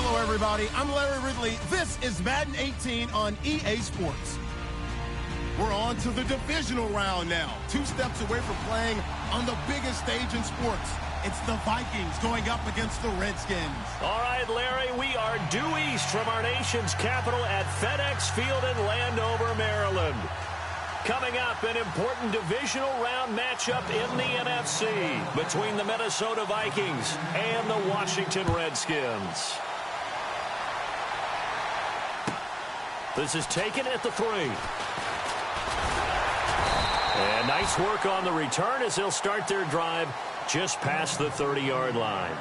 Hello, everybody. I'm Larry Ridley. This is Madden 18 on EA Sports. We're on to the divisional round now. 2 steps away from playing on the biggest stage in sports. It's the Vikings going up against the Redskins. All right, Larry, we are due east from our nation's capital at FedEx Field in Landover, Maryland. Coming up, an important divisional round matchup in the NFC between the Minnesota Vikings and the Washington Redskins. This is taken at the 3. And nice work on the return as they'll start their drive just past the 30-yard line.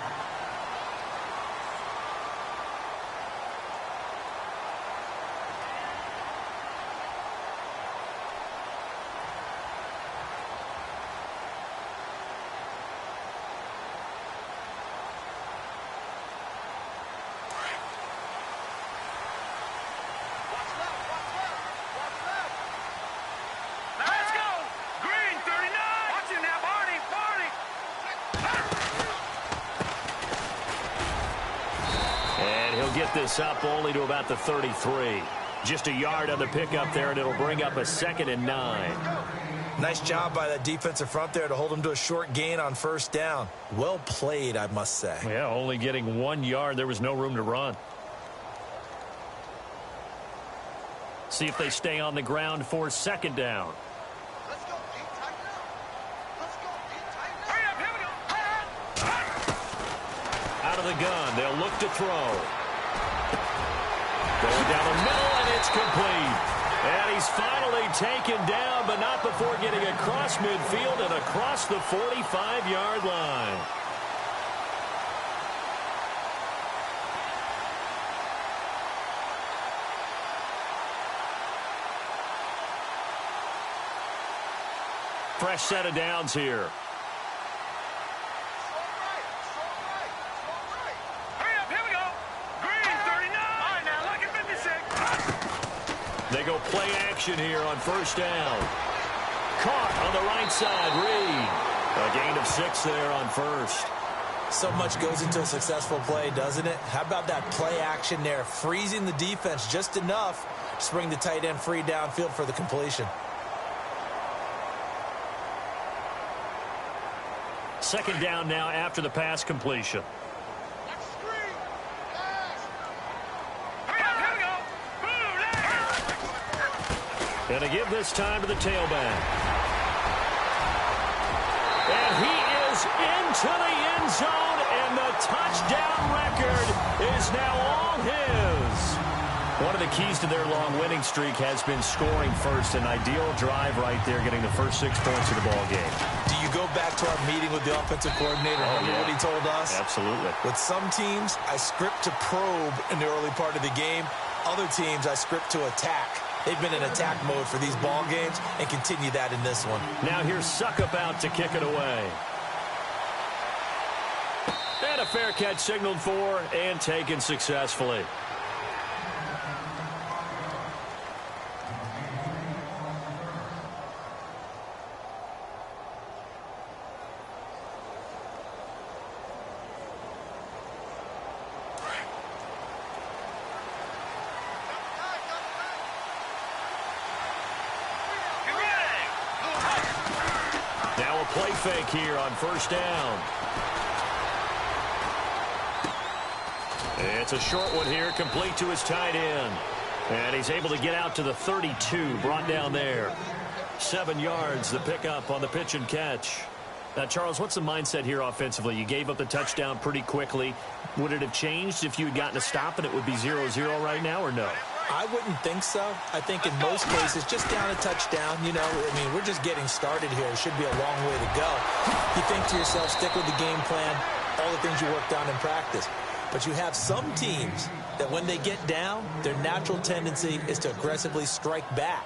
Get this up only to about the 33. Just a yard on the pickup there, and it'll bring up a 2nd and 9. Nice job by that defensive front there to hold him to a short gain on 1st down. Well played, I must say. Yeah, only getting 1 yard. There was no room to run. See if they stay on the ground for 2nd down. Let's go, D. Tighten up. Let's go, D. Tighten up. Hurry up, here we go. Out of the gun, they'll look to throw. Going down the middle, and it's complete. And he's finally taken down, but not before getting across midfield and across the 45-yard line. Fresh set of downs here. They go play action here on 1st down. Caught on the right side, Reed. A gain of 6 there on 1st. So much goes into a successful play, doesn't it? How about that play action there, freezing the defense just enough to bring the tight end free downfield for the completion. 2nd down now after the pass completion. And to give this time to the tailback. And he is into the end zone, and the touchdown record is now all his. One of the keys to their long winning streak has been scoring first. An ideal drive right there, getting the first 6 points of the ball game. Do you go back to our meeting with the offensive coordinator? Remember what he told us? Absolutely. With some teams, I script to probe in the early part of the game. Other teams, I script to attack. They've been in attack mode for these ball games and continue that in this one. Now here's Suckup out to kick it away. And a fair catch signaled for and taken successfully. Play fake here on 1st down. It's a short one here, complete to his tight end. And he's able to get out to the 32, brought down there. 7 yards, the pickup on the pitch and catch. Now, Charles, what's the mindset here offensively? You gave up the touchdown pretty quickly. Would it have changed if you had gotten a stop and it would be 0-0 right now, or no? I wouldn't think so. I think in most cases, just down a touchdown, you know, I mean, we're just getting started here. It should be a long way to go. You think to yourself, stick with the game plan, all the things you worked on in practice. But you have some teams that when they get down, their natural tendency is to aggressively strike back.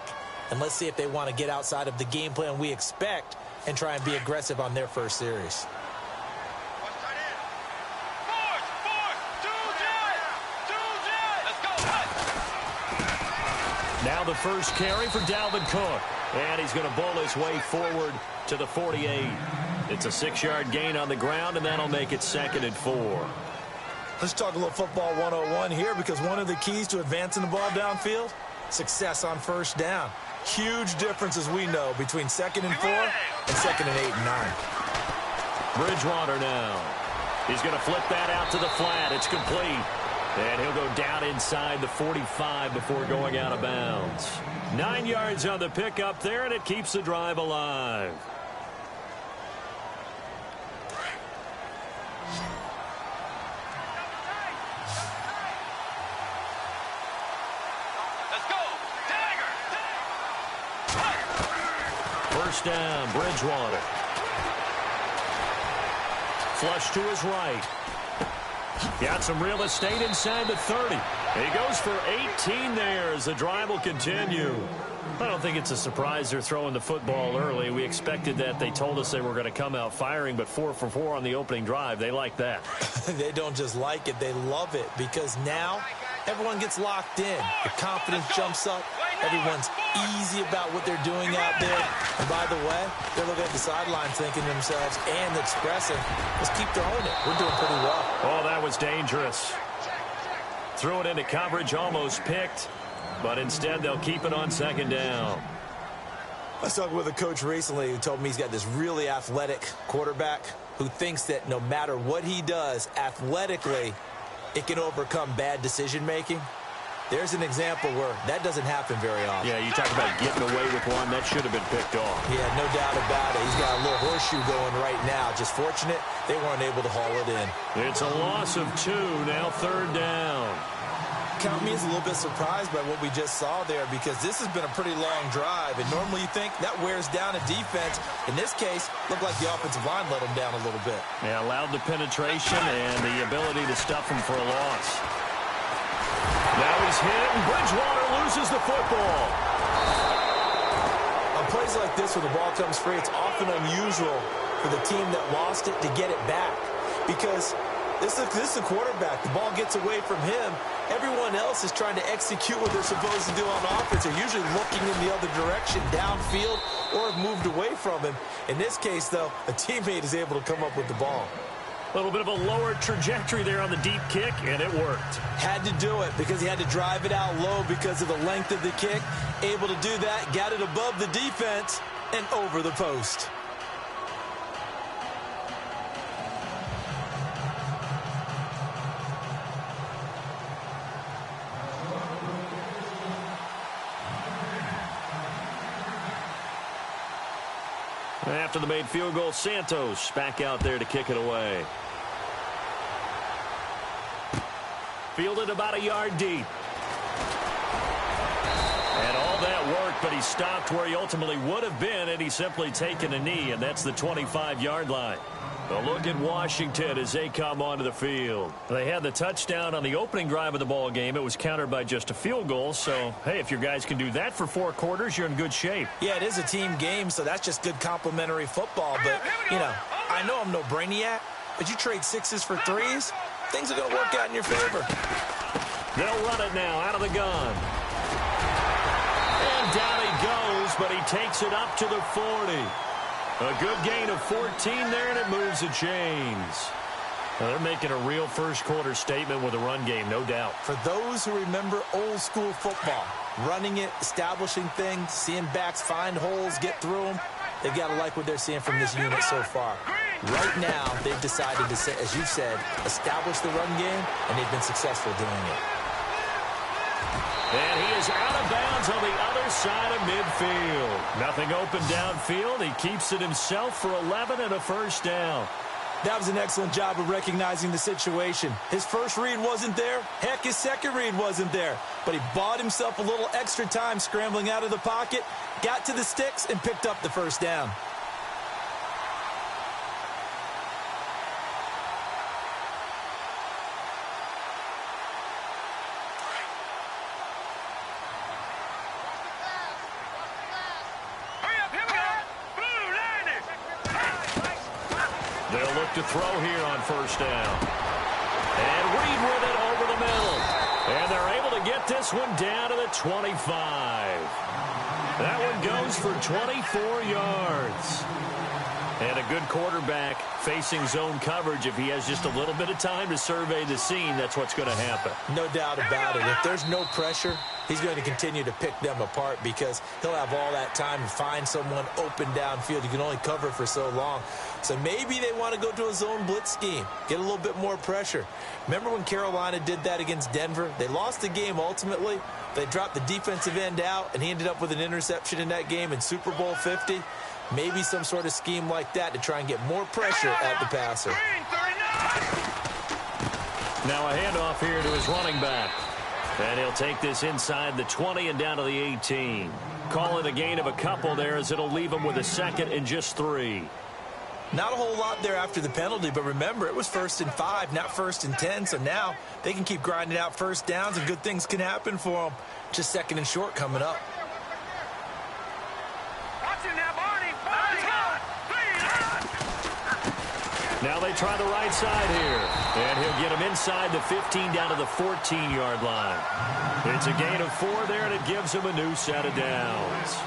And let's see if they want to get outside of the game plan we expect and try and be aggressive on their first series. Now the first carry for Dalvin Cook. And he's going to bowl his way forward to the 48. It's a 6-yard gain on the ground, and that'll make it 2nd and 4. Let's talk a little football 101 here, because one of the keys to advancing the ball downfield, success on first down. Huge difference, as we know, between 2nd and 4 and 2nd and 8 and 9. Bridgewater now. He's going to flip that out to the flat. It's complete. And he'll go down inside the 45 before going out of bounds. 9 yards on the pickup there, and it keeps the drive alive. First down, Bridgewater. Flush to his right. Got some real estate inside the 30. He goes for 18 there as the drive will continue. I don't think it's a surprise they're throwing the football early. We expected that. They told us they were going to come out firing, but 4 for 4 on the opening drive. They like that. They don't just like it, they love it, because now everyone gets locked in. The confidence jumps up. Everyone's easy about what they're doing out there. And by the way, they're looking at the sideline thinking to themselves and expressing, let's keep throwing it. We're doing pretty well. Oh, that was dangerous. Threw it into coverage, almost picked, but instead they'll keep it on 2nd down. I was talking with a coach recently who told me he's got this really athletic quarterback who thinks that no matter what he does athletically, it can overcome bad decision-making. There's an example where that doesn't happen very often. Yeah, you talk about getting away with one. That should have been picked off. Yeah, no doubt about it. He's got a little horseshoe going right now. Just fortunate they weren't able to haul it in. It's a loss of 2, now 3rd down. Count me as a little bit surprised by what we just saw there, because this has been a pretty long drive, and normally you think that wears down a defense. In this case, looked like the offensive line let them down a little bit. Yeah, allowed the penetration and the ability to stuff them for a loss. Now he's hit, and Bridgewater loses the football. On plays like this where the ball comes free, it's often unusual for the team that lost it to get it back, because this is a quarterback. The ball gets away from him. Everyone else is trying to execute what they're supposed to do on offense. They're usually looking in the other direction, downfield, or have moved away from him. In this case, though, a teammate is able to come up with the ball. A little bit of a lower trajectory there on the deep kick, and it worked. Had to do it because he had to drive it out low because of the length of the kick. Able to do that, got it above the defense and over the post. After the made field goal, Santos back out there to kick it away. Fielded about a yard deep. And all that worked, but he stopped where he ultimately would have been, and he's simply taken a knee, and that's the 25-yard line. A look at Washington as they come onto the field. They had the touchdown on the opening drive of the ball game. It was countered by just a field goal. So, hey, if your guys can do that for 4 quarters, you're in good shape. Yeah, it is a team game, so that's just good complimentary football. But, you know, I know I'm no brainiac, but you trade 6s for 3s, things are going to work out in your favor. They'll run it now out of the gun. And down he goes, but he takes it up to the 40. A good gain of 14 there, and it moves the chains. Now they're making a real first-quarter statement with a run game, no doubt. For those who remember old-school football, running it, establishing things, seeing backs find holes, get through them, they've got to like what they're seeing from this unit so far. Right now, they've decided to, as you said, establish the run game, and they've been successful doing it. And he is out of bounds on the other side of midfield. Nothing open downfield. He keeps it himself for 11 and a first down. That was an excellent job of recognizing the situation. His first read wasn't there. Heck, his second read wasn't there. But he bought himself a little extra time scrambling out of the pocket, got to the sticks, and picked up the first down. They'll look to throw here on first down. And Reed with it over the middle. And they're able to get this one down to the 25. That one goes for 24 yards. And a good quarterback facing zone coverage. If he has just a little bit of time to survey the scene, that's what's going to happen. No doubt about it. If there's no pressure, he's going to continue to pick them apart because he'll have all that time to find someone open downfield. You can only cover for so long. So maybe they want to go to a zone blitz scheme, get a little bit more pressure. Remember when Carolina did that against Denver? They lost the game ultimately. They dropped the defensive end out, and he ended up with an interception in that game in Super Bowl 50. Maybe some sort of scheme like that to try and get more pressure at the passer. Now a handoff here to his running back. And he'll take this inside the 20 and down to the 18. Call it a gain of a couple there as it'll leave him with a second and just 3. Not a whole lot there after the penalty, but remember, it was 1st and 5, not 1st and 10, so now they can keep grinding out first downs and good things can happen for them. Just 2nd and short coming up. Now they try the right side here. And he'll get him inside the 15 down to the 14-yard line. It's a gain of 4 there, and it gives him a new set of downs.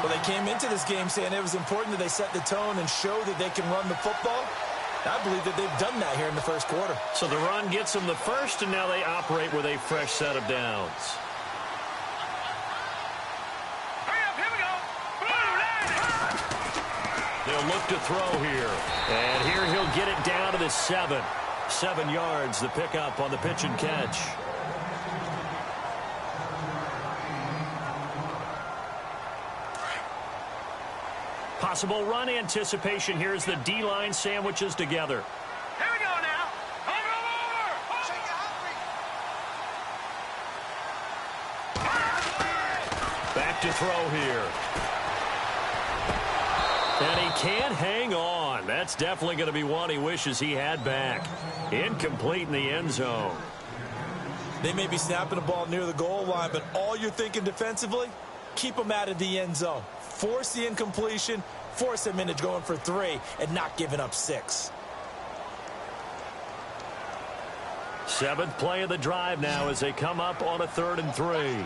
Well, they came into this game saying it was important that they set the tone and show that they can run the football. I believe that they've done that here in the first quarter. So the run gets them the first, and now they operate with a fresh set of downs. They'll look to throw here. And here he'll get it down to the 7. 7 yards, the pickup on the pitch and catch. Possible run anticipation here as the D-line sandwiches together. Here we go now. Over. Shake it, hungry. Back to throw here. And he can't hang on. That's definitely going to be one he wishes he had back. Incomplete in the end zone. They may be snapping the ball near the goal line, but all you're thinking defensively, keep them out of the end zone. Force the incompletion, force them into going for 3, and not giving up 6. 7th play of the drive now as they come up on a 3rd and 3.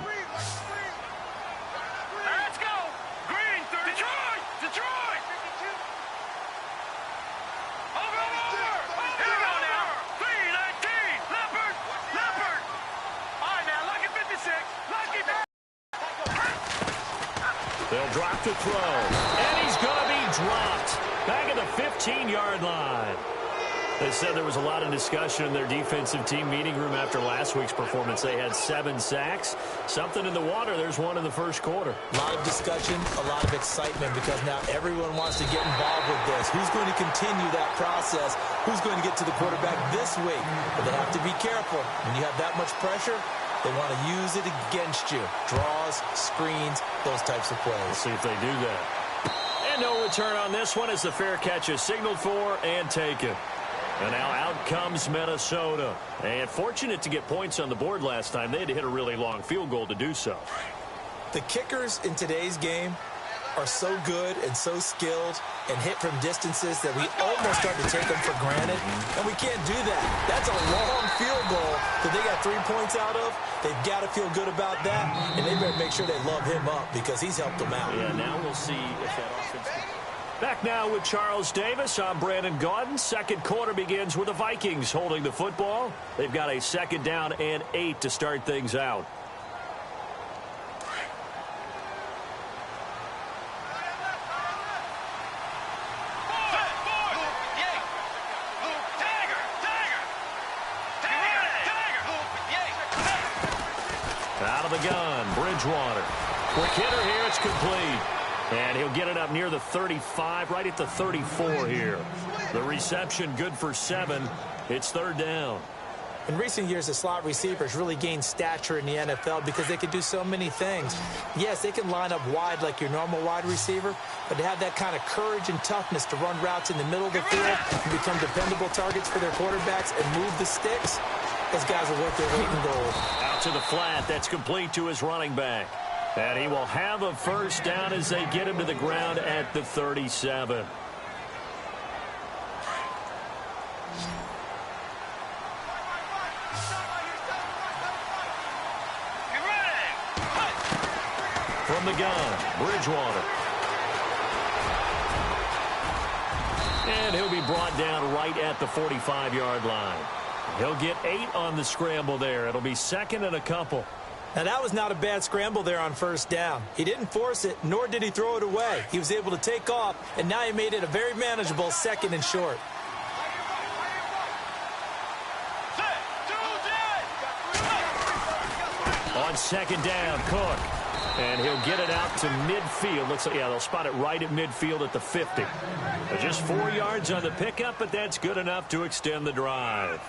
They'll drop to throw. And he's going to be dropped. Back at the 15-yard line. They said there was a lot of discussion in their defensive team meeting room after last week's performance. They had 7 sacks. Something in the water. There's one in the first quarter. A lot of discussion, a lot of excitement because now everyone wants to get involved with this. Who's going to continue that process? Who's going to get to the quarterback this week? But they have to be careful. When you have that much pressure, they want to use it against you. Draws, screens, those types of plays. Let's see if they do that. And no return on this one as the fair catch is signaled for and taken. And now out comes Minnesota. And fortunate to get points on the board last time. They had to hit a really long field goal to do so. The kickers in today's game are so good and so skilled and hit from distances that we almost start to take them for granted. And we can't do that. That's a long field goal that they got 3 points out of. They've got to feel good about that. And they better make sure they love him up because he's helped them out. Yeah, now we'll see if that offense... Back now with Charles Davis. I'm Brandon Gaudin. Second quarter begins with the Vikings holding the football. They've got a 2nd down and 8 to start things out. Out of the gun, Bridgewater. Quick hitter here, it's complete. And he'll get it up near the 35, right at the 34 here. The reception good for 7. It's 3rd down. In recent years, the slot receivers really gained stature in the NFL because they can do so many things. Yes, they can line up wide like your normal wide receiver, but to have that kind of courage and toughness to run routes in the middle of the field and become dependable targets for their quarterbacks and move the sticks, those guys are worth their weight in gold. Out to the flat. That's complete to his running back. And he will have a 1st down as they get him to the ground at the 37. From the gun, Bridgewater. And he'll be brought down right at the 45-yard line. He'll get 8 on the scramble there. It'll be second and a couple. Now, that was not a bad scramble there on first down. He didn't force it, nor did he throw it away. He was able to take off, and now he made it a very manageable second and short. On second down, Cook. And he'll get it out to midfield. Looks like, yeah, they'll spot it right at midfield at the 50. Just 4 yards on the pickup, but that's good enough to extend the drive.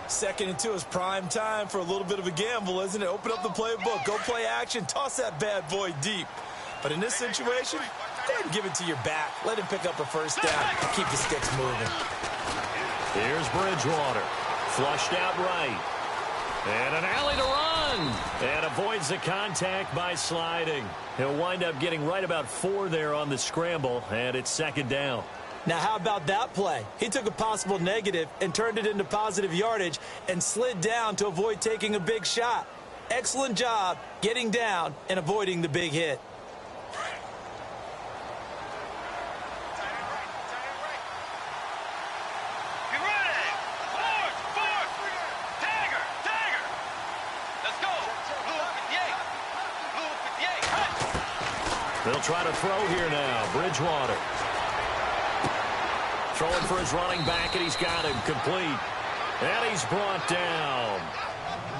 Second and 2 is prime time for a little bit of a gamble, isn't it? Open up the playbook, go play action, toss that bad boy deep. But in this situation, go ahead and give it to your back. Let him pick up a first down and keep the sticks moving. Here's Bridgewater. Flushed out right. And an alley to run. And avoids the contact by sliding. He'll wind up getting right about 4 there on the scramble, and it's second down. Now, how about that play? He took a possible negative and turned it into positive yardage and slid down to avoid taking a big shot. Excellent job getting down and avoiding the big hit. They'll try to throw here now. Bridgewater. Throwing for his running back, and he's got him complete. And he's brought down.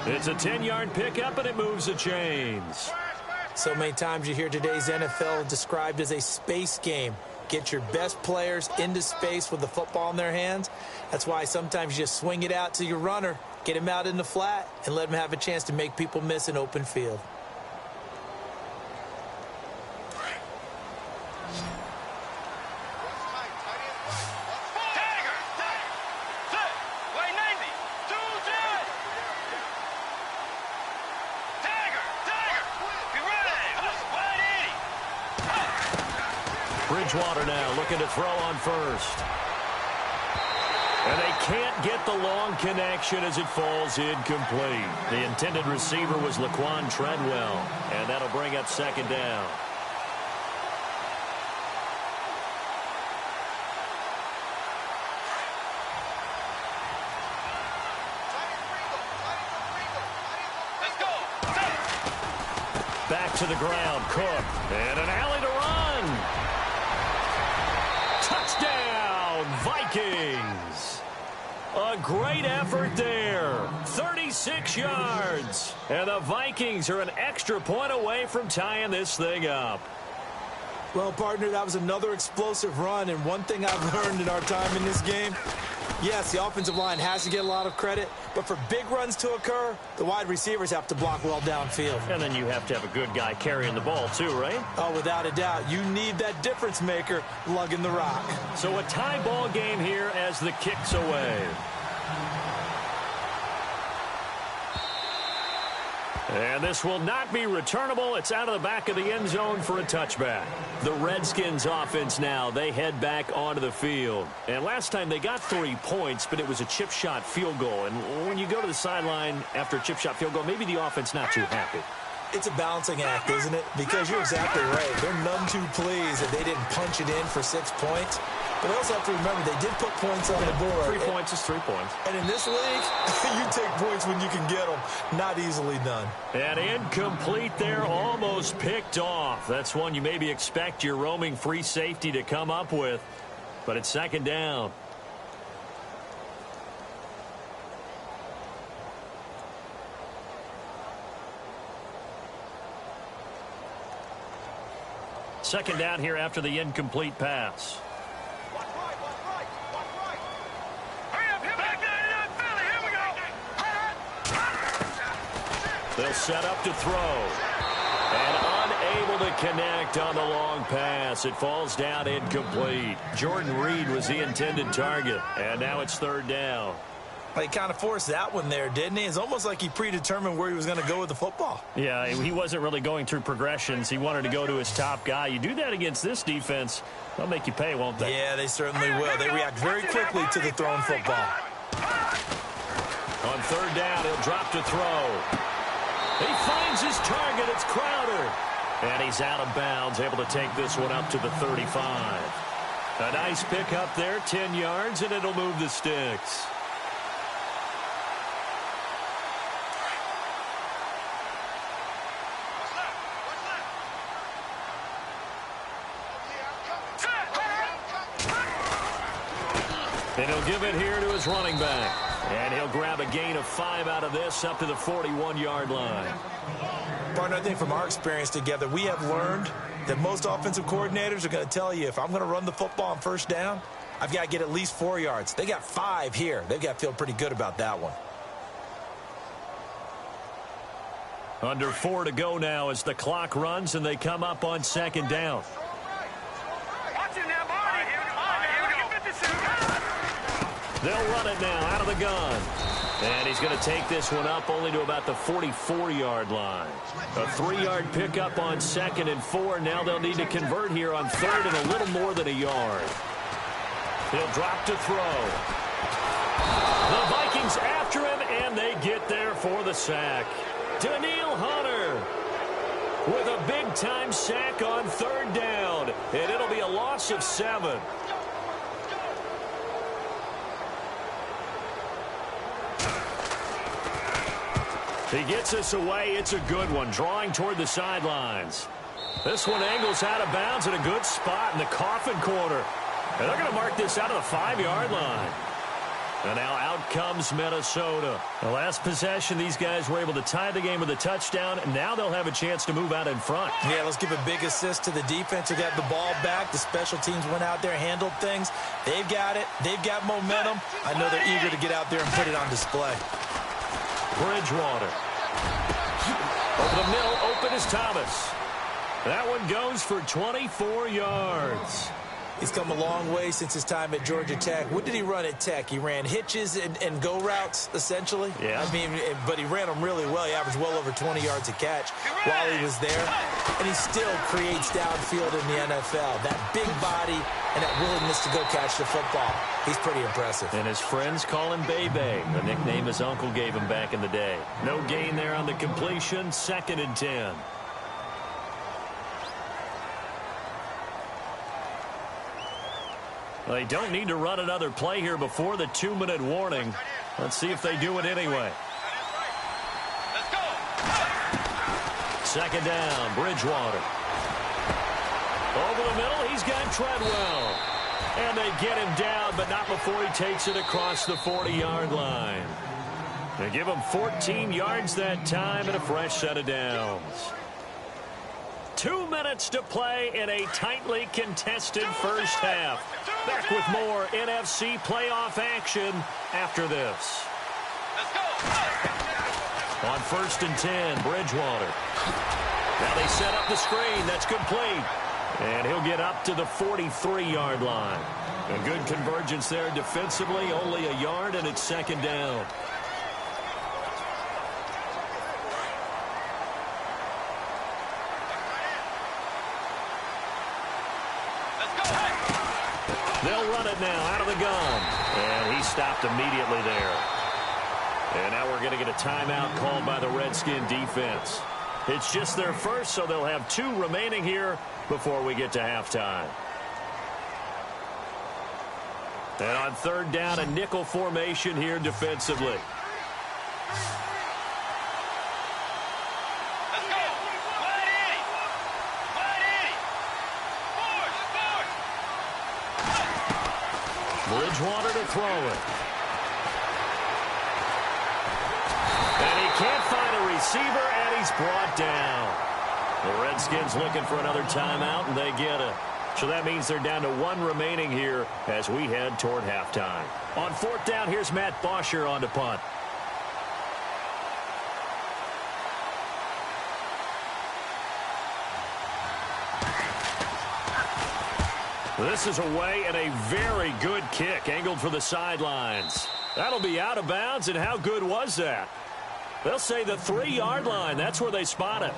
It's a 10-yard pickup, and it moves the chains. So many times you hear today's NFL described as a space game. Get your best players into space with the football in their hands. That's why sometimes you just swing it out to your runner, get him out in the flat, and let him have a chance to make people miss an open field. Bridgewater now looking to throw on first. And they can't get the long connection as it falls incomplete. The intended receiver was Laquan Treadwell, and that'll bring up second down. Back to the ground, Cook, and an alley to run. Touchdown, Vikings. A great effort there. 36 yards. And the Vikings are an extra point away from tying this thing up. Well, partner, that was another explosive run, and one thing I've learned in our time in this game, yes, the offensive line has to get a lot of credit, but for big runs to occur, the wide receivers have to block well downfield. And then you have to have a good guy carrying the ball too, right? Oh, without a doubt. You need that difference maker lugging the rock. So a tie ball game here as the kick's away. And this will not be returnable. It's out of the back of the end zone for a touchback. The Redskins offense now, they head back onto the field. And last time they got 3 points, but it was a chip shot field goal. And when you go to the sideline after a chip shot field goal, maybe the offense not too happy. It's a balancing act, isn't it? Because you're exactly right. They're none too pleased that they didn't punch it in for 6 points. But we also have to remember they did put points on the board. 3 points is 3 points. And in this league, you take points when you can get them. Not easily done. And incomplete there, almost picked off. That's one you maybe expect your roaming free safety to come up with. But it's second down. Second down here after the incomplete pass. They'll set up to throw. And unable to connect on the long pass. It falls down incomplete. Jordan Reed was the intended target. And now it's third down. He kind of forced that one there, didn't he? It's almost like he predetermined where he was going to go with the football. Yeah, he wasn't really going through progressions. He wanted to go to his top guy. You do that against this defense, they'll make you pay, won't they? Yeah, they certainly will. They react very quickly to the thrown football. On third down, he'll drop to throw. He finds his target. It's Crowder. And he's out of bounds, able to take this one up to the 35. A nice pick up there, 10 yards, and it'll move the sticks. And he'll give it here to his running back. And he'll grab a gain of 5 out of this up to the 41-yard line. Partner, I think from our experience together, we have learned that most offensive coordinators are going to tell you, if I'm going to run the football on first down, I've got to get at least 4 yards. They got 5 here. They've got to feel pretty good about that one. Under 4 to go now as the clock runs and they come up on second down. They'll run it now out of the gun. And he's going to take this one up only to about the 44-yard line. A 3-yard pickup on 2nd and 4. Now they'll need to convert here on 3rd and a little more than a yard. He'll drop to throw. The Vikings after him, and they get there for the sack. Daniil Hunter with a big-time sack on 3rd down. And it'll be a loss of 7. He gets us away. It's a good one, drawing toward the sidelines. This one angles out of bounds at a good spot in the coffin corner. And they're going to mark this out of the 5-yard line. And now out comes Minnesota. The last possession, these guys were able to tie the game with a touchdown, and now they'll have a chance to move out in front. Yeah, let's give a big assist to the defense who got the ball back. The special teams went out there, handled things. They've got it. They've got momentum. I know they're eager to get out there and put it on display. Bridgewater. Over the middle, open is Thomas. That one goes for 24 yards. He's come a long way since his time at Georgia Tech. What did he run at Tech? He ran hitches and go routes, essentially. Yeah. I mean, but he ran them really well. He averaged well over 20 yards a catch while he was there. And he still creates downfield in the NFL. That big body and that willingness to go catch the football. He's pretty impressive. And his friends call him Bebe, the nickname his uncle gave him back in the day. No gain there on the completion, 2nd and 10. They don't need to run another play here before the 2-minute warning. Let's see if they do it anyway. Let's go. 2nd down, Bridgewater. Over the middle, he's got Treadwell. And they get him down, but not before he takes it across the 40-yard line. They give him 14 yards that time and a fresh set of downs. 2 minutes to play in a tightly contested first half. Back with more NFC playoff action after this. Let's go. On 1st and 10, Bridgewater. Now they set up the screen. That's complete. And he'll get up to the 43-yard line. A good convergence there defensively. Only a yard, and it's 2nd down. They'll run it now out of the gun. And he stopped immediately there. And now we're going to get a timeout called by the Redskin defense. It's just their first, so they'll have 2 remaining here before we get to halftime. And on 3rd down, a nickel formation here defensively. Bridgewater to throw it. And he can't find a receiver, and he's brought down. The Redskins looking for another timeout, and they get it. So that means they're down to 1 remaining here as we head toward halftime. On 4th down, here's Matt Bosher on to punt. This is away and a very good kick angled for the sidelines. That'll be out of bounds, and how good was that? They'll say the 3-yard line. That's where they spot it.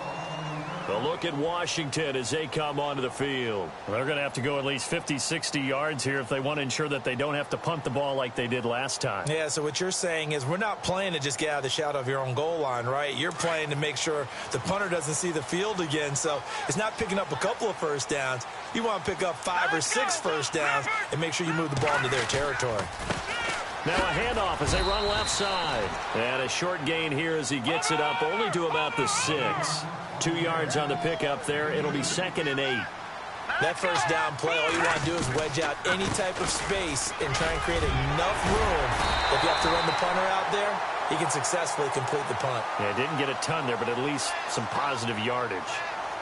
A look at Washington as they come onto the field. They're going to have to go at least 50, 60 yards here if they want to ensure that they don't have to punt the ball like they did last time. Yeah, so what you're saying is we're not playing to just get out of the shadow of your own goal line, right? You're playing to make sure the punter doesn't see the field again. So it's not picking up a couple of first downs. You want to pick up 5 or 6 first downs and make sure you move the ball into their territory. Now a handoff as they run left side. And a short gain here as he gets it up only to about the 6. 2 yards on the pickup there. It'll be 2nd and 8. That first down play, all you want to do is wedge out any type of space and try and create enough room. If you have to run the punter out there, he can successfully complete the punt. Yeah, didn't get a ton there, but at least some positive yardage.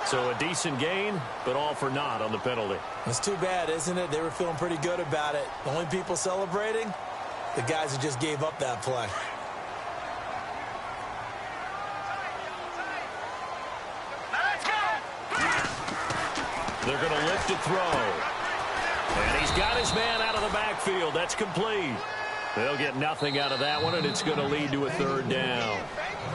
So a decent gain, but all for naught on the penalty. It's too bad, isn't it? They were feeling pretty good about it. The only people celebrating, the guys who just gave up that play. They're going to lift to throw. And he's got his man out of the backfield. That's complete. They'll get nothing out of that one, and it's going to lead to a 3rd down.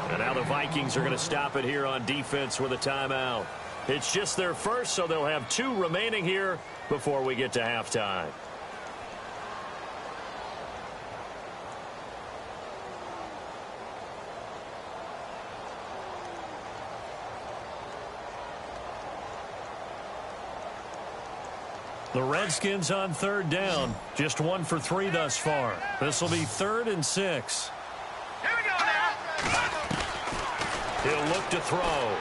And now the Vikings are going to stop it here on defense with a timeout. It's just their first, so they'll have 2 remaining here before we get to halftime. The Redskins on 3rd down. Just 1 for 3 thus far. This will be 3rd and 6. Here we go now. He'll look to throw.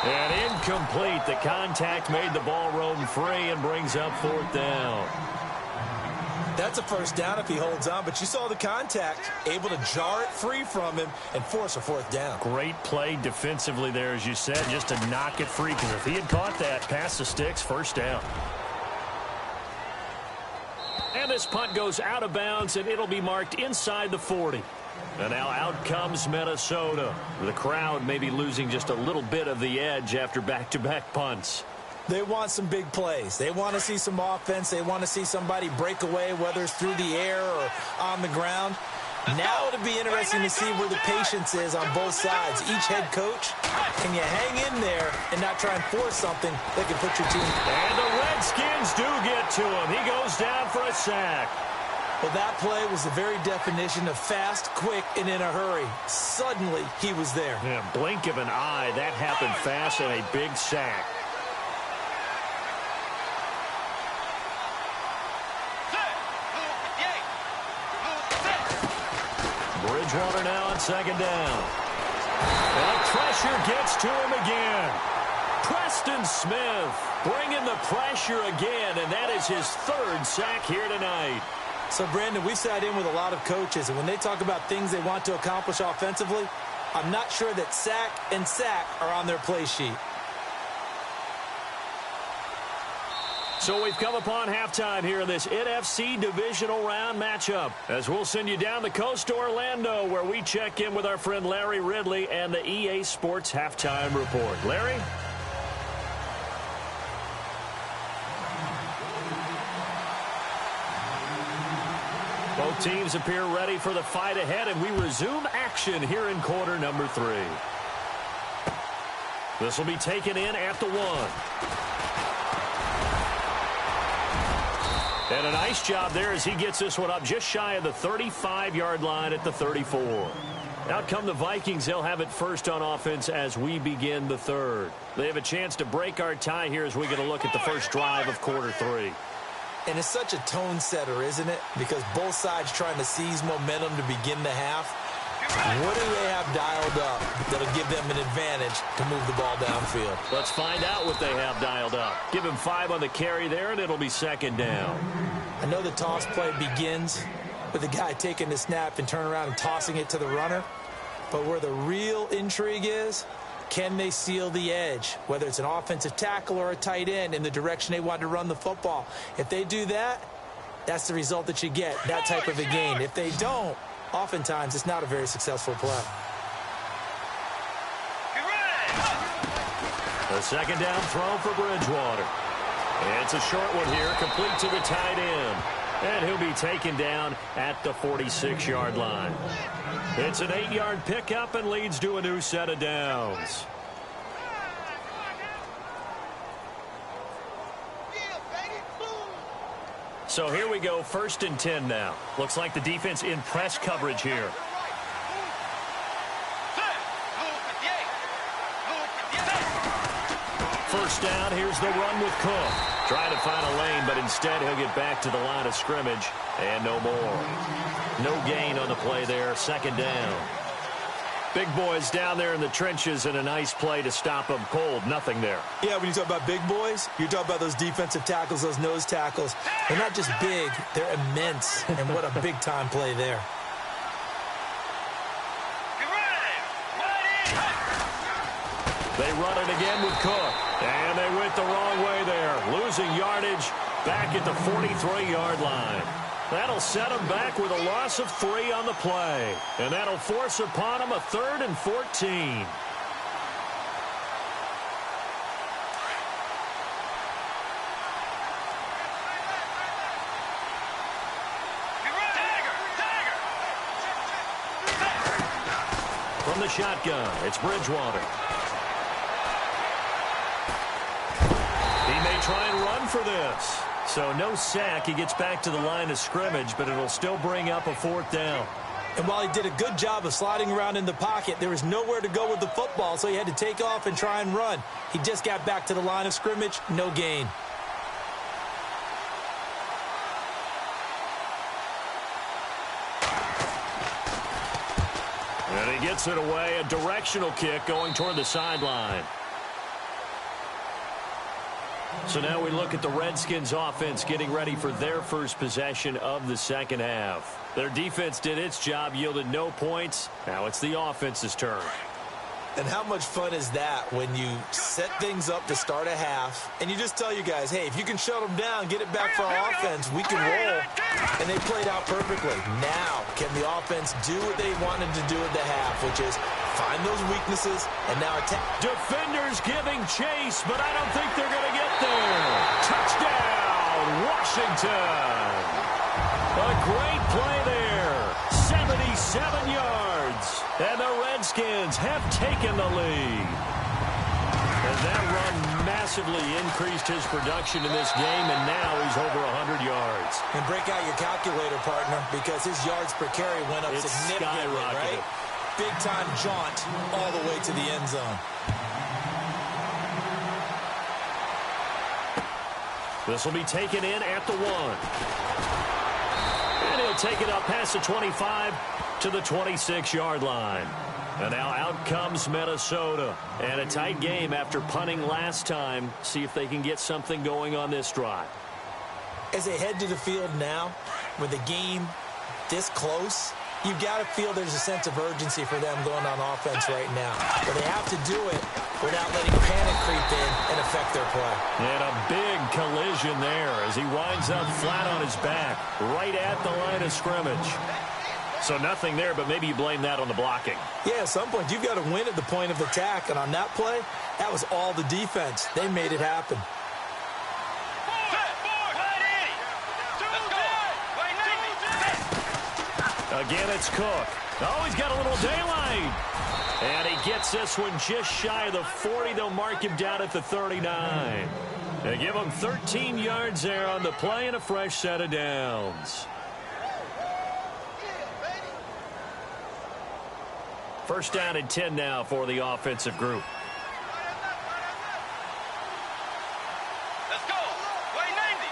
And incomplete. The contact made the ball roam free and brings up 4th down. That's a first down if he holds on, but you saw the contact, able to jar it free from him and force a 4th down. Great play defensively there, as you said, just to knock it free, because if he had caught that, past the sticks, 1st down. And this punt goes out of bounds, and it'll be marked inside the 40. And now out comes Minnesota. The crowd may be losing just a little bit of the edge after back-to-back punts. They want some big plays. They want to see some offense. They want to see somebody break away, whether it's through the air or on the ground. Now it'll be interesting to see where the patience is on both sides. Each head coach, can you hang in there and not try and force something that can put your team? And the Redskins do get to him. He goes down for a sack. Well, that play was the very definition of fast, quick, and in a hurry. Suddenly, he was there. Yeah, blink of an eye. That happened fast and a big sack. Bridgewater now on 2nd down. And pressure gets to him again. Preston Smith bringing the pressure again, and that is his 3rd sack here tonight. So, Brandon, we've sat in with a lot of coaches, and when they talk about things they want to accomplish offensively, I'm not sure that sack and sack are on their play sheet. So we've come upon halftime here in this NFC Divisional Round matchup, as we'll send you down the coast to Orlando, where we check in with our friend Larry Ridley and the EA Sports Halftime Report. Larry? Both teams appear ready for the fight ahead, and we resume action here in quarter number 3. This will be taken in at the 1. And a nice job there as he gets this one up just shy of the 35-yard line at the 34. Out come the Vikings. They'll have it first on offense as we begin the 3rd. They have a chance to break our tie here as we get a look at the first drive of quarter 3. And it's such a tone setter, isn't it? Because both sides trying to seize momentum to begin the half. What do they have dialed up that'll give them an advantage to move the ball downfield? Let's find out what they have dialed up. Give him 5 on the carry there, and it'll be 2nd down. I know the toss play begins with the guy taking the snap and turning around and tossing it to the runner. But where the real intrigue is, can they seal the edge? Whether it's an offensive tackle or a tight end in the direction they want to run the football. If they do that, that's the result that you get, that type of a gain. If they don't, oftentimes it's not a very successful play. A 2nd down throw for Bridgewater. And it's a short one here, complete to the tight end. And he'll be taken down at the 46-yard line. It's an 8-yard pickup and leads to a new set of downs. So here we go, 1st and 10 now. Looks like the defense in press coverage here. First down, here's the run with Cook. Trying to find a lane, but instead he'll get back to the line of scrimmage and no more. No gain on the play there, 2nd down. Big boys down there in the trenches and a nice play to stop them cold. Nothing there. Yeah, when you talk about big boys, you're talking about those defensive tackles, those nose tackles. They're not just big, they're immense. And what a big-time play there. They run it again with Cook. And they went the wrong way there. Losing yardage back at the 43-yard line. That'll set them back with a loss of 3 on the play. And that'll force upon them a 3rd and 14. From the shotgun, it's Bridgewater. He may try and run for this. So no sack. He gets back to the line of scrimmage, but it'll still bring up a 4th down. And while he did a good job of sliding around in the pocket, there was nowhere to go with the football, so he had to take off and try and run. He just got back to the line of scrimmage, no gain. And he gets it away, a directional kick going toward the sideline. So now we look at the Redskins offense getting ready for their first possession of the 2nd half. Their defense did its job, yielded no points. Now it's the offense's turn. And how much fun is that when you set things up to start a half and you just tell you guys, hey, if you can shut them down, get it back for our offense, we can roll. And they played out perfectly. Now, can the offense do what they wanted to do at the half, which is find those weaknesses and now attack. Defenders giving chase, but I don't think they're going to get there. Touchdown, Washington. A great play there. 77 yards. And the Redskins have taken the lead. And that run massively increased his production in this game, and now he's over 100 yards. And break out your calculator, partner, because his yards per carry went up significantly, right? Big-time jaunt all the way to the end zone. This will be taken in at the 1. And he'll take it up past the 25 to the 26-yard line. And now out comes Minnesota. And a tight game after punting last time. See if they can get something going on this drive. As they head to the field now, with the game this close, you've got to feel there's a sense of urgency for them going on offense right now. But they have to do it without letting panic creep in and affect their play. And a big collision there as he winds up flat on his back right at the line of scrimmage. So nothing there, but maybe you blame that on the blocking. Yeah, at some point you've got to win at the point of attack. And on that play, that was all the defense. They made it happen. Again, it's Cook. Oh, he's got a little daylight. And he gets this one just shy of the 40. They'll mark him down at the 39. They give him 13 yards there on the play and a fresh set of downs. First down and 10 now for the offensive group. Let's go. Way 90.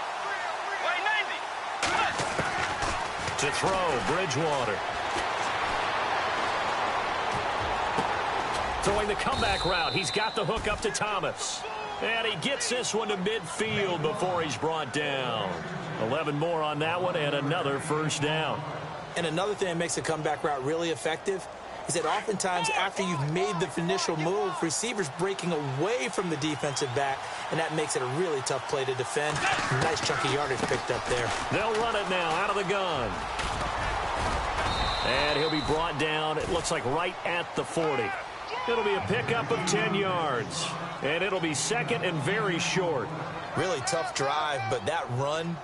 To throw, Bridgewater. Throwing the comeback route. He's got the hook up to Thomas. And he gets this one to midfield before he's brought down. 11 more on that one and another first down. And another thing that makes a comeback route really effective is that oftentimes after you've made the initial move, receivers breaking away from the defensive back, and that makes it a really tough play to defend. Nice chunky yardage picked up there. They'll run it now out of the gun. And he'll be brought down, it looks like right at the 40. It'll be a pickup of 10 yards. And it'll be second and very short. Really tough drive, but that run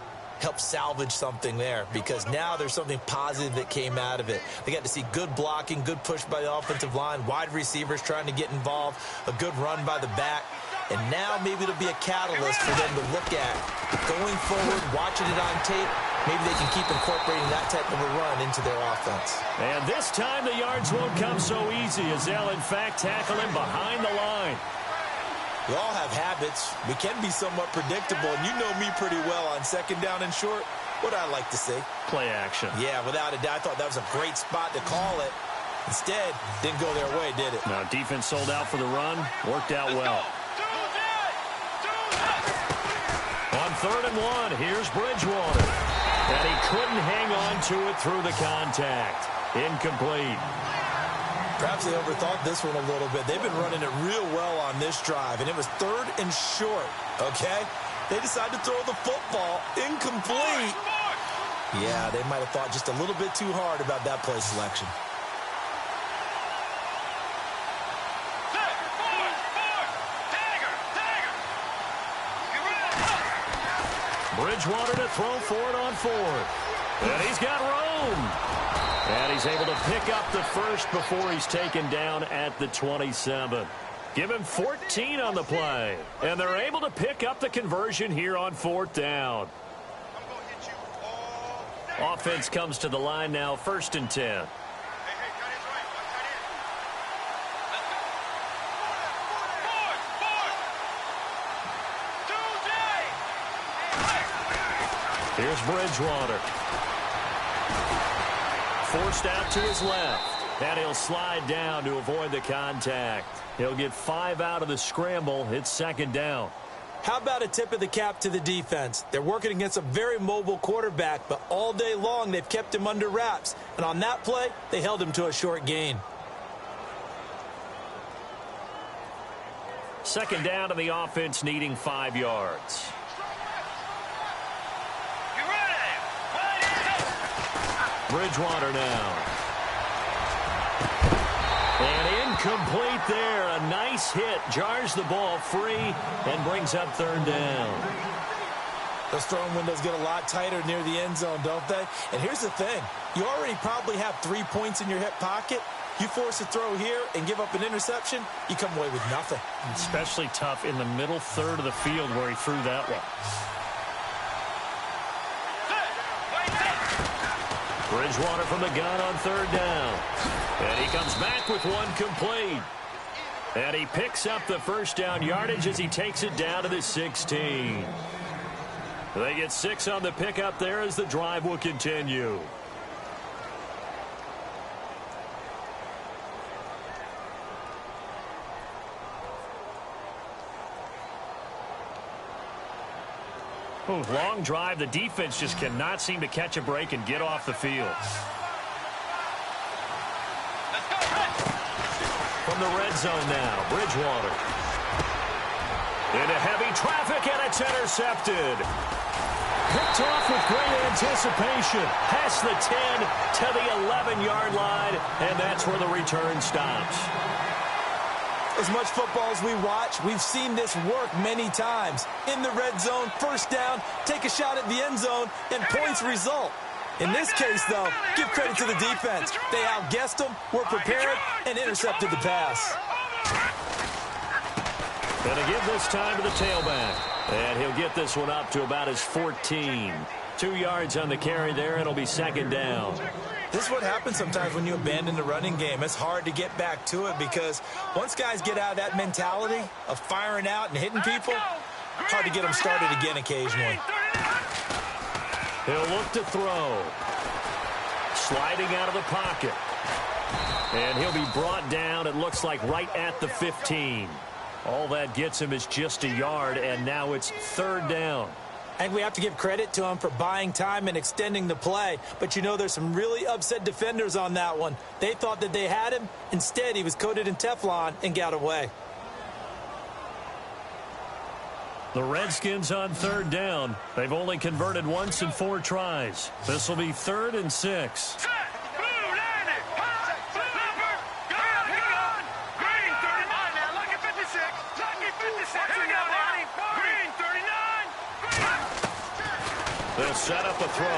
help salvage something there, because now there's something positive that came out of it. They got to see good blocking, good push by the offensive line, wide receivers trying to get involved, a good run by the back. And now maybe it'll be a catalyst for them to look at going forward, watching it on tape. Maybe they can keep incorporating that type of a run into their offense. And this time the yards won't come so easy, as they'll in fact tackle him behind the line. We all have habits. We can be somewhat predictable, and you know me pretty well on second down and short. What I like to see? Play action. Yeah, without a doubt. I thought that was a great spot to call it. Instead, didn't go their way, did it? Now, defense sold out for the run. Worked out well. On 3rd and 1, here's Bridgewater. And he couldn't hang on to it through the contact. Incomplete. Perhaps they overthought this one a little bit. They've been running it real well on this drive, and it was 3rd and short, okay? They decided to throw the football incomplete. Yeah, they might have thought just a little bit too hard about that play selection. Bridgewater to throw for it on 4th. And he's got room. And he's able to pick up the first before he's taken down at the 27. Give him 14 on the play. And they're able to pick up the conversion here on 4th down. Offense comes to the line now, 1st and 10. Here's Bridgewater. Forced out to his left. And he'll slide down to avoid the contact. He'll get 5 out of the scramble. It's 2nd down. How about a tip of the cap to the defense? They're working against a very mobile quarterback, but all day long they've kept him under wraps. And on that play, they held him to a short gain. 2nd down to the offense, needing 5 yards. Bridgewater now. And incomplete there. A nice hit. Jars the ball free and brings up 3rd down. Those throwing windows get a lot tighter near the end zone, don't they? And here's the thing. You already probably have 3 points in your hip pocket. You force a throw here and give up an interception, you come away with nothing. Especially tough in the middle third of the field where he threw that one. Bridgewater from the gun on 3rd down. And he comes back with one complete. And he picks up the 1st down yardage as he takes it down to the 16. They get 6 on the pickup there as the drive will continue. Ooh, long drive. The defense just cannot seem to catch a break and get off the field. From the red zone now, Bridgewater. Into heavy traffic, and it's intercepted. Picked off with great anticipation. Past the 10 to the 11-yard line, and that's where the return stops. As much football as we watch, we've seen this work many times. In the red zone, 1st down, take a shot at the end zone, and points result. In this case, though, give credit to the defense. They outguessed them, were prepared, and intercepted the pass. Going to give this time to the tailback. And he'll get this one up to about his 14. 2 yards on the carry there, and it'll be 2nd down. This is what happens sometimes when you abandon the running game. It's hard to get back to it because once guys get out of that mentality of firing out and hitting people, hard to get them started again occasionally. He'll look to throw. Sliding out of the pocket. And he'll be brought down, it looks like, right at the 15. All that gets him is just a yard, and now it's 3rd down. And we have to give credit to him for buying time and extending the play. But, you know, there's some really upset defenders on that one. They thought that they had him. Instead, he was coated in Teflon and got away. The Redskins on 3rd down. They've only converted once in 4 tries. This will be 3rd and 6. to set up a throw. A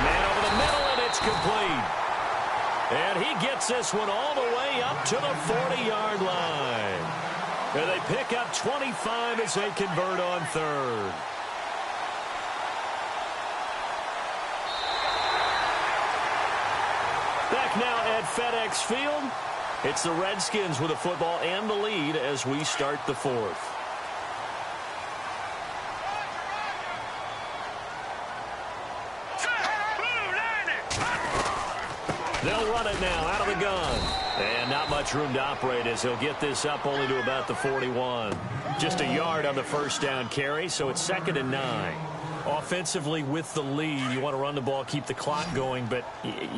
man over the middle, and it's complete. And he gets this one all the way up to the 40-yard line. And they pick up 25 as they convert on third. Back now at FedEx Field, it's the Redskins with the football and the lead as we start the fourth. They'll run it now out of the gun. And not much room to operate as he'll get this up only to about the 41. Just a yard on the first down carry, so it's 2nd and 9. Offensively with the lead, you want to run the ball, keep the clock going, but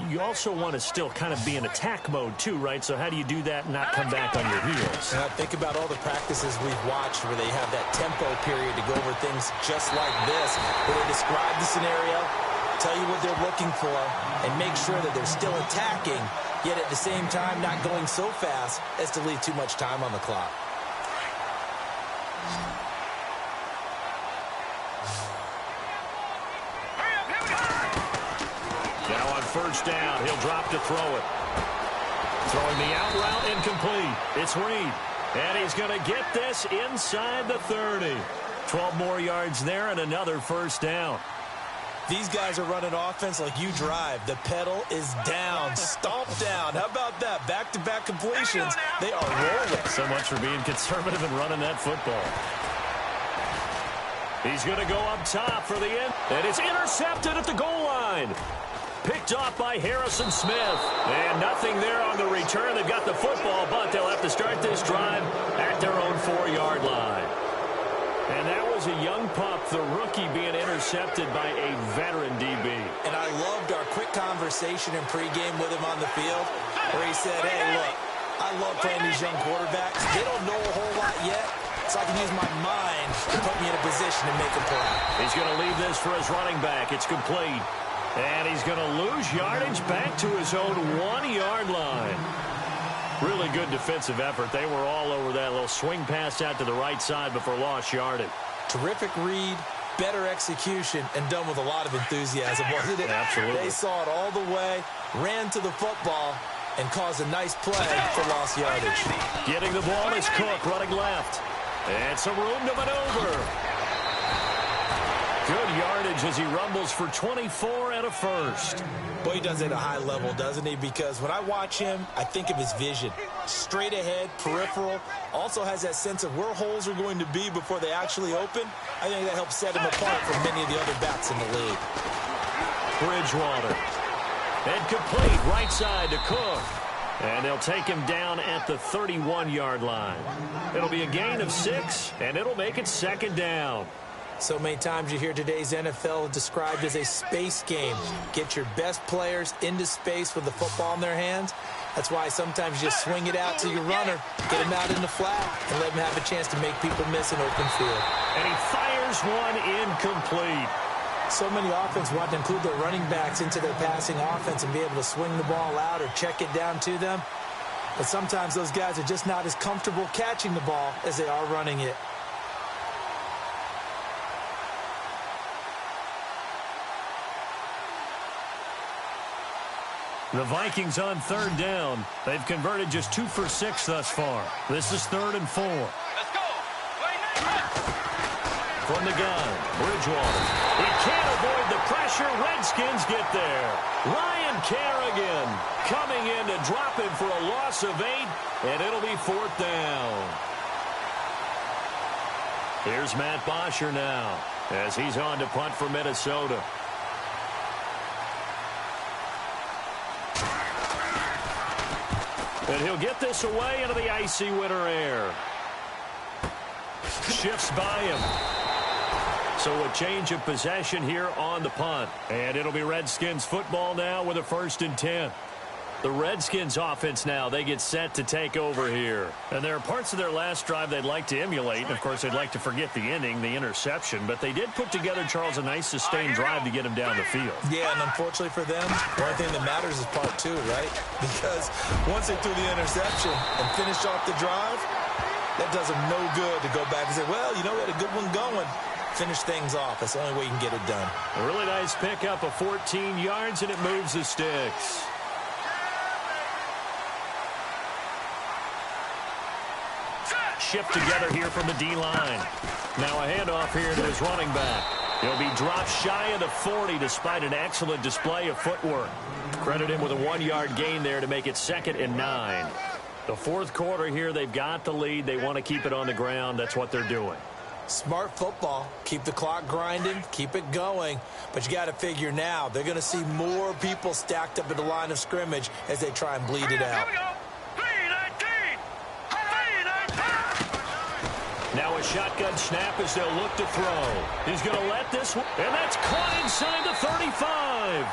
you also want to still kind of be in attack mode too, right? So how do you do that and not come back on your heels? Think about all the practices we've watched where they have that tempo period to go over things just like this, where they describe the scenario, tell you what they're looking for, and make sure that they're still attacking, yet at the same time not going so fast as to leave too much time on the clock. Now on first down, he'll drop to throw it. Throwing the out route incomplete. It's Reed. And he's going to get this inside the 30. 12 more yards there and another first down. These guys are running offense like you drive. The pedal is down, stomped down. How about that? Back-to-back completions. They are rolling. So much for being conservative and running that football. He's going to go up top for the end. And it's intercepted at the goal line. Picked off by Harrison Smith. And nothing there on the return. They've got the football, but they'll have to start this drive at their own 4-yard line. And that was a young pup, the rookie, being intercepted by a veteran DB. And I loved our quick conversation in pregame with him on the field where he said, hey, look, I love playing these young quarterbacks. They don't know a whole lot yet, so I can use my mind to put me in a position to make a play. He's going to leave this for his running back. It's complete. And he's going to lose yardage back to his own 1-yard line. Really good defensive effort. They were all over that little swing pass out to the right side before lost yardage. Terrific read, better execution, and done with a lot of enthusiasm, wasn't it? Absolutely. They saw it all the way, ran to the football, and caused a nice play for lost yardage. Getting the ball is Cook running left. And some room to maneuver. Good yardage as he rumbles for 24 and a first. Boy, he does it at a high level, doesn't he? Because when I watch him, I think of his vision. Straight ahead, peripheral. Also has that sense of where holes are going to be before they actually open. I think that helps set him apart from many of the other backs in the league. Bridgewater. And complete right side to Cook. And they'll take him down at the 31-yard line. It'll be a gain of 6, and it'll make it 2nd down. So many times you hear today's NFL described as a space game. Get your best players into space with the football in their hands. That's why sometimes you just swing it out to your runner, get him out in the flat, and let him have a chance to make people miss an open field. And he fires one incomplete. So many offenses want to include their running backs into their passing offense and be able to swing the ball out or check it down to them. But sometimes those guys are just not as comfortable catching the ball as they are running it. The Vikings on 3rd down. They've converted just 2 for 6 thus far. This is 3rd and 4. Let's go. From the gun, Bridgewater. He can't avoid the pressure. Redskins get there. Ryan Kerrigan coming in to drop him for a loss of 8, and it'll be 4th down. Here's Matt Bosher now as he's on to punt for Minnesota. And he'll get this away into the icy winter air. Shifts by him. So a change of possession here on the punt. And it'll be Redskins football now with a 1st and 10. The Redskins offense now, they get set to take over here. And there are parts of their last drive they'd like to emulate. And, of course, they'd like to forget the inning, the interception. But they did put together, Charles, a nice sustained drive to get him down the field. Yeah, and unfortunately for them, the only thing that matters is part 2, right? Because once they threw the interception and finished off the drive, that does them no good to go back and say, well, you know, we had a good one going. finish things off. That's the only way you can get it done. A really nice pickup of 14 yards, and it moves the sticks. Shift together here from the D-line. Now a handoff here to his running back. He'll be dropped shy of the 40 despite an excellent display of footwork. Credit him with a 1-yard gain there to make it 2nd and 9. The fourth quarter here, they've got the lead. They want to keep it on the ground. That's what they're doing. Smart football. Keep the clock grinding. Keep it going. But you got to figure now, they're going to see more people stacked up at the line of scrimmage as they try and bleed it out. Now a shotgun snap as they'll look to throw. He's going to let this one, and that's caught inside the 35.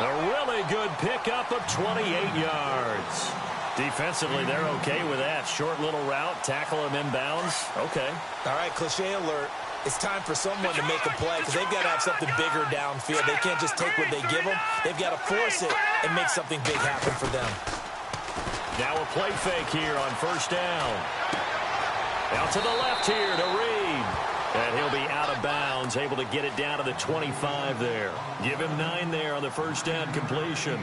A really good pickup of 28 yards. Defensively, they're okay with that. Short little route, tackle him inbounds. Okay. All right, cliche alert. It's time for someone to make a play because they've got to have something bigger downfield. They can't just take what they give them. They've got to force it and make something big happen for them. Now a play fake here on first down. Out to the left here to Reed. And he'll be out of bounds, able to get it down to the 25 there. Give him 9 there on the first down completion.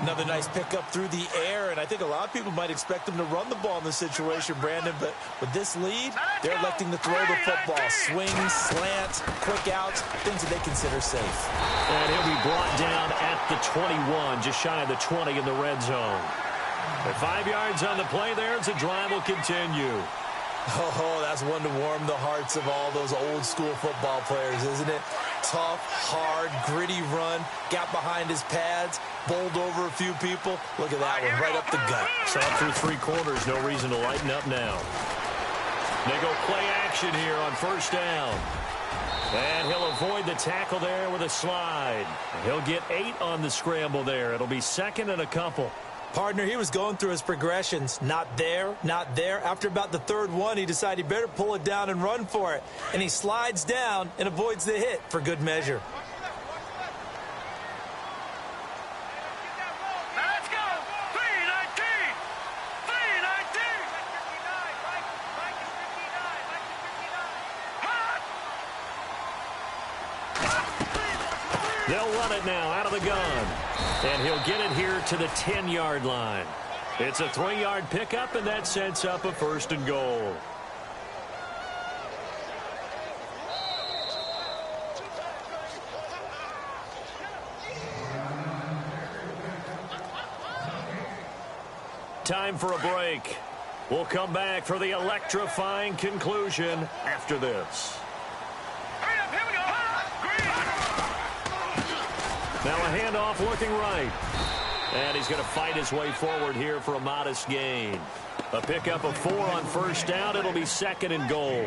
Another nice pickup through the air, and I think a lot of people might expect them to run the ball in this situation, Brandon, but with this lead, they're electing to throw the football. Swings, slants, quick outs, things that they consider safe. And he'll be brought down at the 21, just shy of the 20 in the red zone. At 5 yards on the play there, as the drive will continue. Oh, that's one to warm the hearts of all those old-school football players, isn't it? Tough, hard, gritty run, got behind his pads, bowled over a few people. Look at that one, right up the gut. Saw through 3 quarters, no reason to lighten up now. They go play action here on first down. And he'll avoid the tackle there with a slide. He'll get 8 on the scramble there. It'll be 2nd and a couple. Partner, he was going through his progressions. Not there, not there. After about the 3rd one, he decided he better pull it down and run for it. And he slides down and avoids the hit for good measure. Let's go! 319! 319! They'll run it now out of the gun. And he'll get it here to the 10-yard line. It's a 3-yard pickup, and that sets up a 1st and goal. Time for a break. We'll come back for the electrifying conclusion after this. Now a handoff looking right. And he's going to fight his way forward here for a modest gain. A pickup of 4 on first down. It'll be 2nd and goal.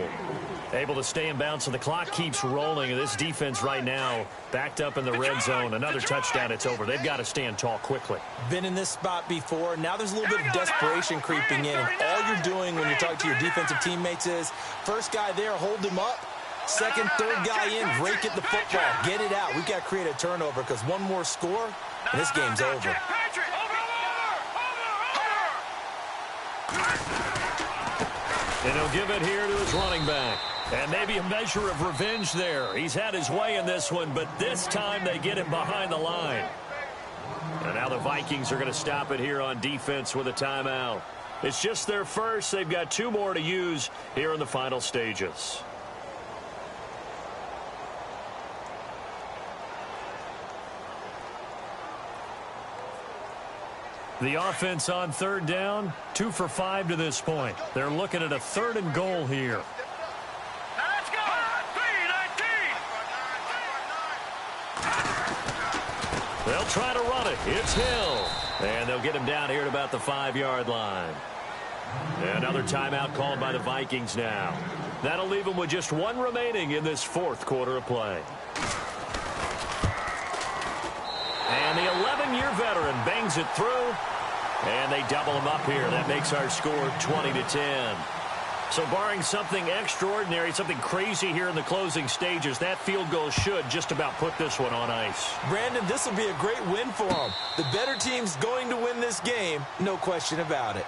Able to stay in bounds, so the clock keeps rolling. And this defense right now backed up in the red zone. Another touchdown, it's over. They've got to stand tall quickly. Been in this spot before. Now there's a little bit of desperation creeping in. And all you're doing when you're talking to your defensive teammates is, first guy there, hold him up. 2nd, 3rd guy in, rake at the football. Get it out. We've got to create a turnover because one more score, and this game's over. And he'll give it here to his running back. And maybe a measure of revenge there. He's had his way in this one, but this time they get him behind the line. And now the Vikings are going to stop it here on defense with a timeout. It's just their first. They've got 2 more to use here in the final stages. The offense on 3rd down, 2 for 5 to this point. They're looking at a 3rd and goal here. Let's go! 319! They'll try to run it. It's Hill. And they'll get him down here at about the 5-yard line. Another timeout called by the Vikings now. That'll leave them with just 1 remaining in this 4th quarter of play. And the 11-year veteran bangs it through. And they double him up here. That makes our score 20-10. So barring something extraordinary, something crazy here in the closing stages, that field goal should just about put this one on ice. Brandon, this will be a great win for them. The better team's going to win this game, no question about it.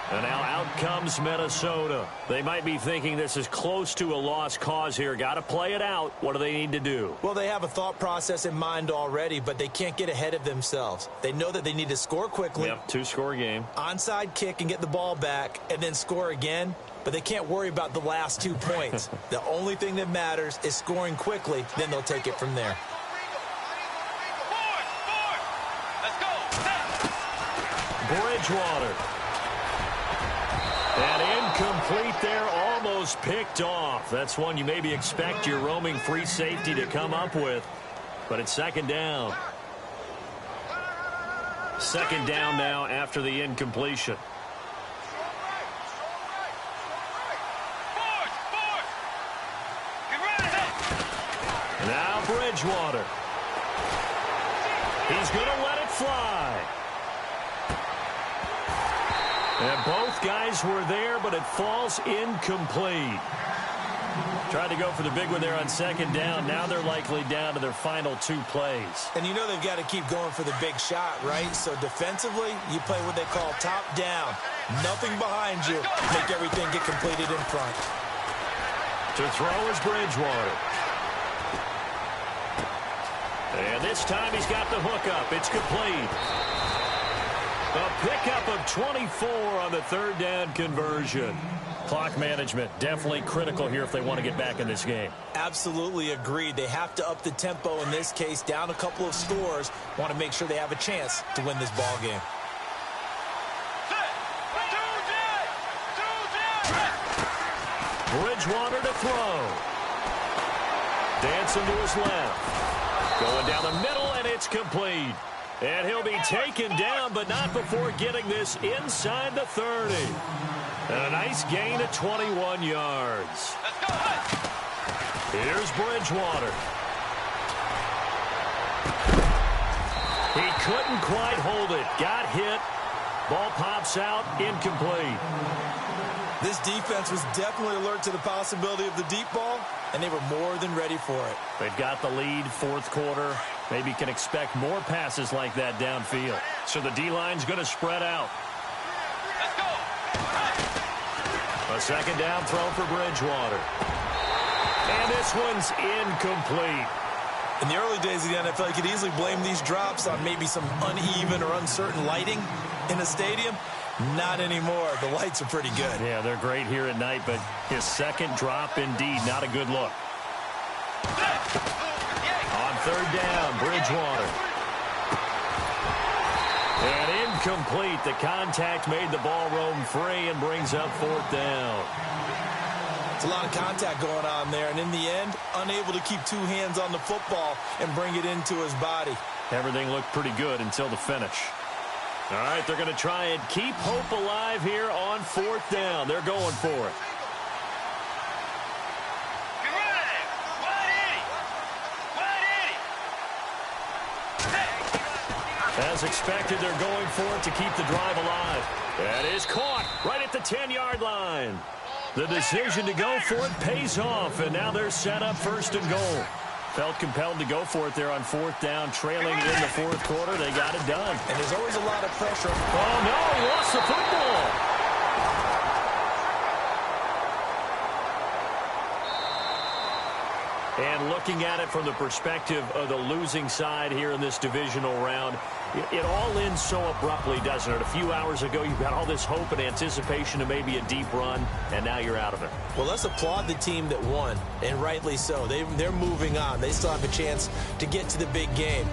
And now out comes Minnesota. They might be thinking this is close to a lost cause here. Got to play it out. What do they need to do? Well, they have a thought process in mind already, but they can't get ahead of themselves. They know that they need to score quickly. Yep, two-score game. Onside kick and get the ball back and then score again, but they can't worry about the last 2 points. The only thing that matters is scoring quickly, then they'll take it from there. Bridgewater. And incomplete there, almost picked off. That's one you maybe expect your roaming free safety to come up with. But it's second down. Second down now after the incompletion. Now Bridgewater. He's going to let it fly. And both guys were there, but it falls incomplete. Tried to go for the big one there on second down. Now they're likely down to their final 2 plays. And you know they've got to keep going for the big shot, right? So defensively, you play what they call top down. Nothing behind you. Make everything get completed in front. To throw is Bridgewater. And this time he's got the hook up. It's complete. A pickup of 24 on the third down conversion. Clock management definitely critical here if they want to get back in this game. Absolutely agreed. They have to up the tempo in this case, down a couple of scores. Want to make sure they have a chance to win this ball game. Bridgewater to throw. Dancing to his left. Going down the middle, and it's complete. And he'll be taken down, but not before getting this inside the 30. And a nice gain of 21 yards. Here's Bridgewater. He couldn't quite hold it. Got hit. Ball pops out. Incomplete. This defense was definitely alert to the possibility of the deep ball, and they were more than ready for it. They've got the lead, fourth quarter. Maybe can expect more passes like that downfield. So the D-line's going to spread out. A second down throw for Bridgewater. And this one's incomplete. In the early days of the NFL, you could easily blame these drops on maybe some uneven or uncertain lighting in a stadium. Not anymore. The lights are pretty good. Yeah, they're great here at night, but his second drop, indeed, not a good look. On third down, Bridgewater. And incomplete. The contact made the ball roam free and brings up fourth down. It's a lot of contact going on there, and in the end, unable to keep 2 hands on the football and bring it into his body. Everything looked pretty good until the finish. All right, they're going to try and keep hope alive here on fourth down. They're going for it. As expected, they're going for it to keep the drive alive. That is caught right at the 10-yard line. The decision to go for it pays off, and now they're set up first and goal. Felt compelled to go for it there on fourth down, trailing in the fourth quarter. They got it done. And there's always a lot of pressure. Oh, no, he lost the football. And looking at it from the perspective of the losing side here in this divisional round, it all ends so abruptly, doesn't it? A few hours ago, you got all this hope and anticipation of maybe a deep run, and now you're out of it. Well, let's applaud the team that won, and rightly so. They're moving on. They still have a chance to get to the big game.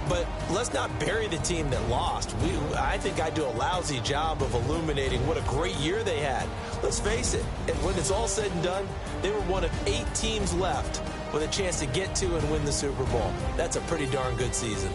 But let's not bury the team that lost. I think I do a lousy job of illuminating what a great year they had. Let's face it, when it's all said and done, they were one of 8 teams left with a chance to get to and win the Super Bowl. That's a pretty darn good season.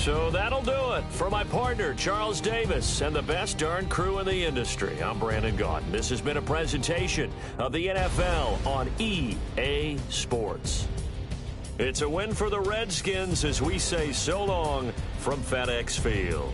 So that'll do it. For my partner, Charles Davis, and the best darn crew in the industry, I'm Brandon Gaudin. This has been a presentation of the NFL on EA Sports. It's a win for the Redskins as we say so long from FedEx Field.